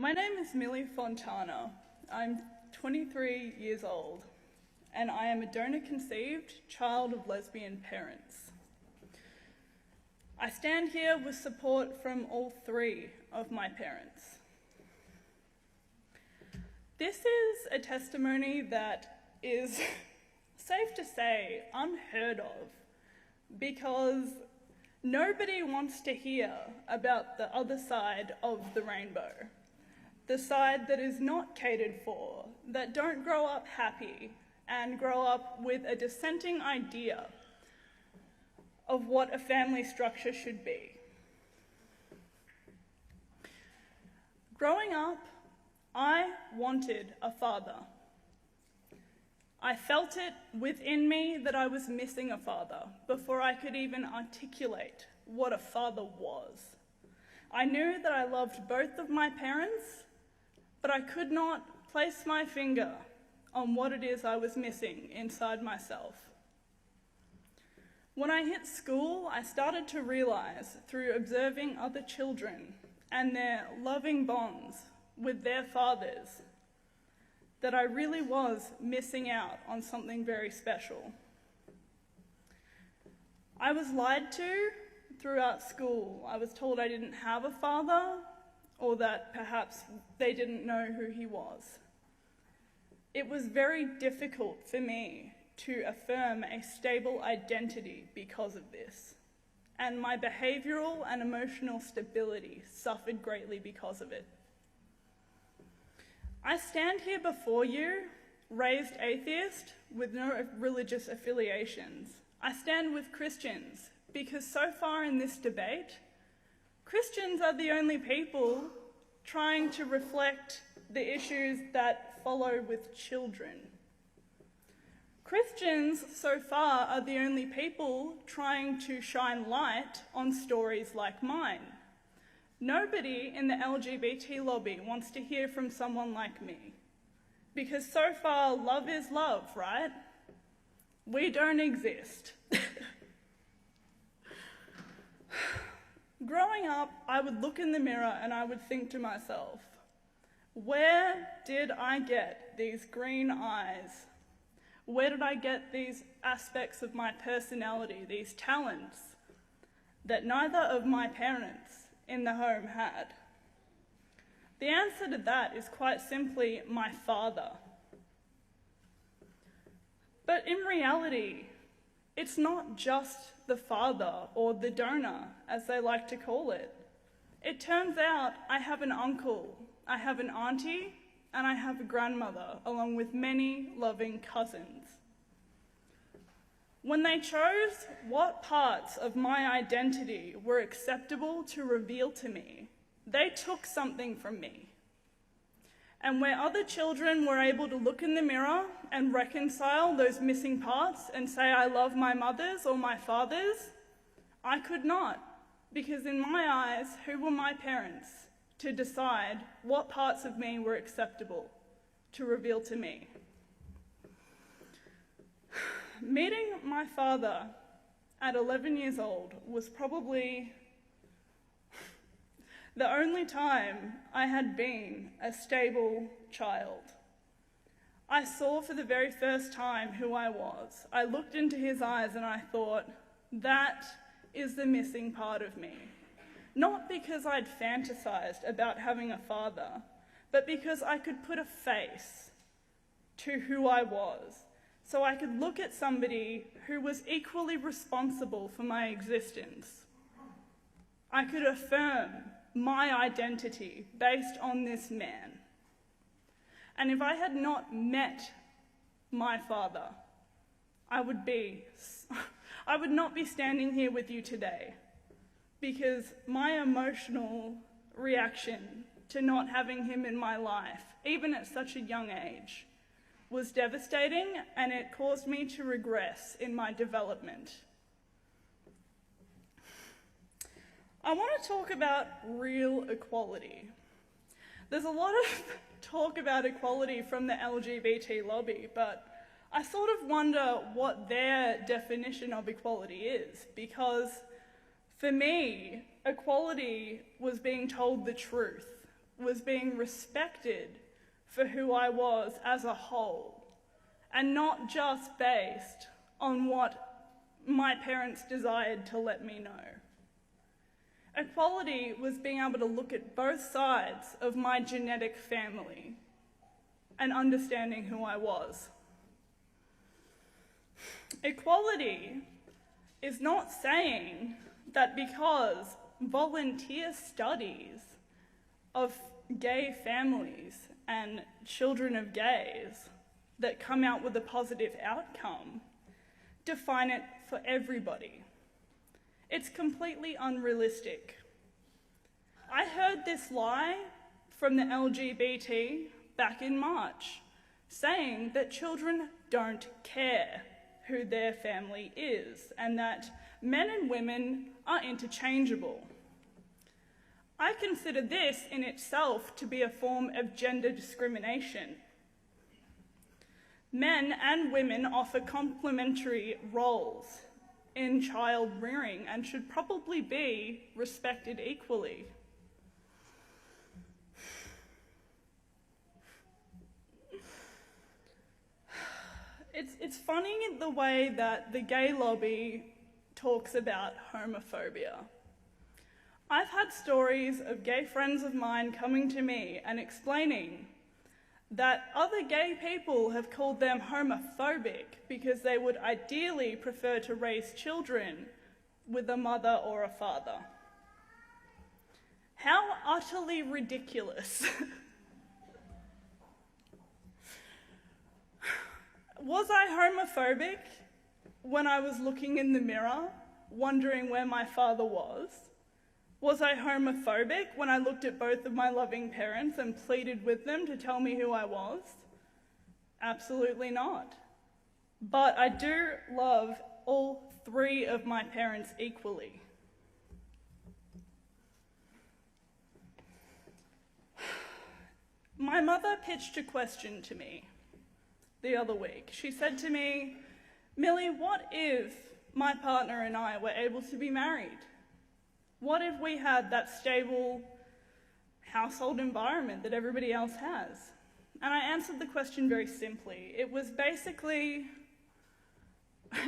My name is Millie Fontana. I'm 23 years old, and I am a donor-conceived child of lesbian parents. I stand here with support from all three of my parents. This is a testimony that is, safe to say, unheard of, because nobody wants to hear about the other side of the rainbow, the side that is not catered for, that don't grow up happy and grow up with a dissenting idea of what a family structure should be. Growing up, I wanted a father. I felt it within me that I was missing a father before I could even articulate what a father was. I knew that I loved both of my parents, but I could not place my finger on what it is I was missing inside myself. When I hit school, I started to realize through observing other children and their loving bonds with their fathers that I really was missing out on something very special. I was lied to throughout school. I was told I didn't have a father, or that perhaps they didn't know who he was. It was very difficult for me to affirm a stable identity because of this, and my behavioral and emotional stability suffered greatly because of it. I stand here before you, raised atheist with no religious affiliations. I stand with Christians because so far in this debate, Christians are the only people trying to reflect the issues that follow with children. Christians so far are the only people trying to shine light on stories like mine. Nobody in the LGBT lobby wants to hear from someone like me, because so far love is love, right? We don't exist. Growing up, I would look in the mirror and I would think to myself, where did I get these green eyes? Where did I get these aspects of my personality, these talents that neither of my parents in the home had? The answer to that is quite simply my father. But in reality, it's not just the father or the donor, as they like to call it. It turns out I have an uncle, I have an auntie, and I have a grandmother, along with many loving cousins. When they chose what parts of my identity were acceptable to reveal to me, they took something from me. And where other children were able to look in the mirror and reconcile those missing parts and say, I love my mothers or my fathers, I could not, because in my eyes, who were my parents to decide what parts of me were acceptable to reveal to me? Meeting my father at 11 years old was probably the only time I had been a stable child. I saw for the very first time who I was. I looked into his eyes and I thought, that is the missing part of me. Not because I'd fantasized about having a father, but because I could put a face to who I was. So I could look at somebody who was equally responsible for my existence. I could affirm my identity based on this man. And if I had not met my father, I would not be standing here with you today, because my emotional reaction to not having him in my life, even at such a young age, was devastating, and it caused me to regress in my development. I want to talk about real equality. There's a lot of talk about equality from the LGBT lobby, but I sort of wonder what their definition of equality is, because for me, equality was being told the truth was being respected for who I was as a whole, and not just based on what my parents desired to let me know. Equality was being able to look at both sides of my genetic family and understanding who I was. Equality is not saying that because volunteer studies of gay families and children of gays that come out with a positive outcome define it for everybody. It's completely unrealistic. I heard this lie from the LGBT back in March, saying that children don't care who their family is and that men and women are interchangeable. I consider this in itself to be a form of gender discrimination. Men and women offer complementary roles in child rearing and should probably be respected equally. It's funny the way that the gay lobby talks about homophobia. I've had stories of gay friends of mine coming to me and explaining that other gay people have called them homophobic because they would ideally prefer to raise children with a mother or a father. How utterly ridiculous. Was I homophobic when I was looking in the mirror, wondering where my father was? Was I homophobic when I looked at both of my loving parents and pleaded with them to tell me who I was? Absolutely not. But I do love all three of my parents equally. My mother pitched a question to me the other week. She said to me, "Millie, what if my partner and I were able to be married? What if we had that stable household environment that everybody else has?" And I answered the question very simply. It was basically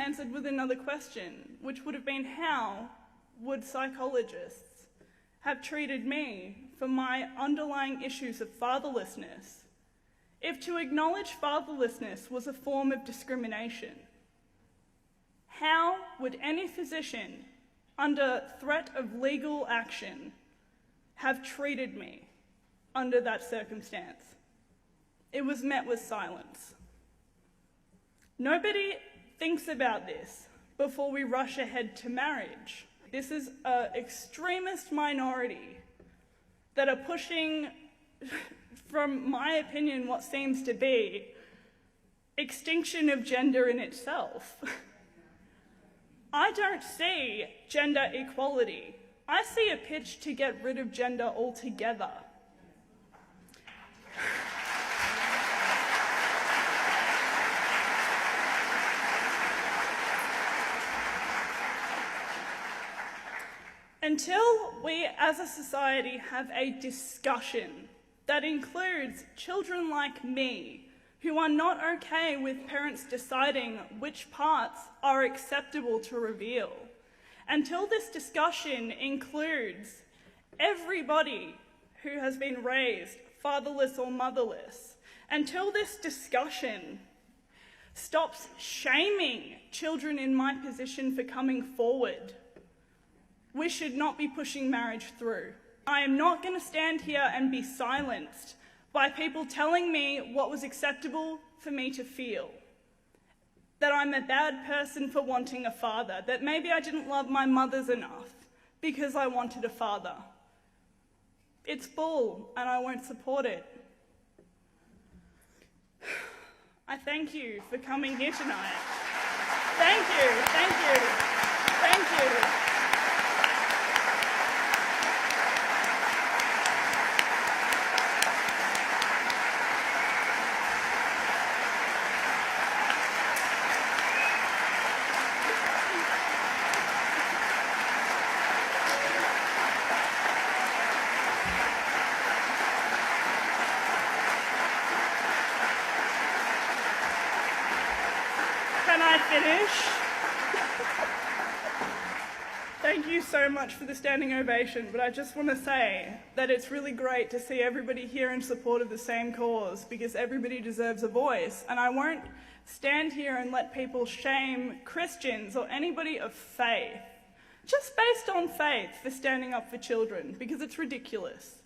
answered with another question, which would have been, how would psychologists have treated me for my underlying issues of fatherlessness if to acknowledge fatherlessness was a form of discrimination? How would any physician under threat of legal action have treated me under that circumstance? It was met with silence. Nobody thinks about this before we rush ahead to marriage. This is an extremist minority that are pushing, from my opinion, what seems to be extinction of gender in itself. I don't see gender equality. I see a pitch to get rid of gender altogether. Until we as a society have a discussion that includes children like me who are not okay with parents deciding which parts are acceptable to reveal, until this discussion includes everybody who has been raised fatherless or motherless, until this discussion stops shaming children in my position for coming forward, we should not be pushing marriage through. I am not going to stand here and be silenced by people telling me what was acceptable for me to feel. That I'm a bad person for wanting a father, that maybe I didn't love my mothers enough because I wanted a father. It's bull, and I won't support it. I thank you for coming here tonight. Thank you, thank you, thank you. I finish? Thank you so much for the standing ovation, but I just want to say that it's really great to see everybody here in support of the same cause, because everybody deserves a voice, and I won't stand here and let people shame Christians or anybody of faith, just based on faith, for standing up for children, because it's ridiculous.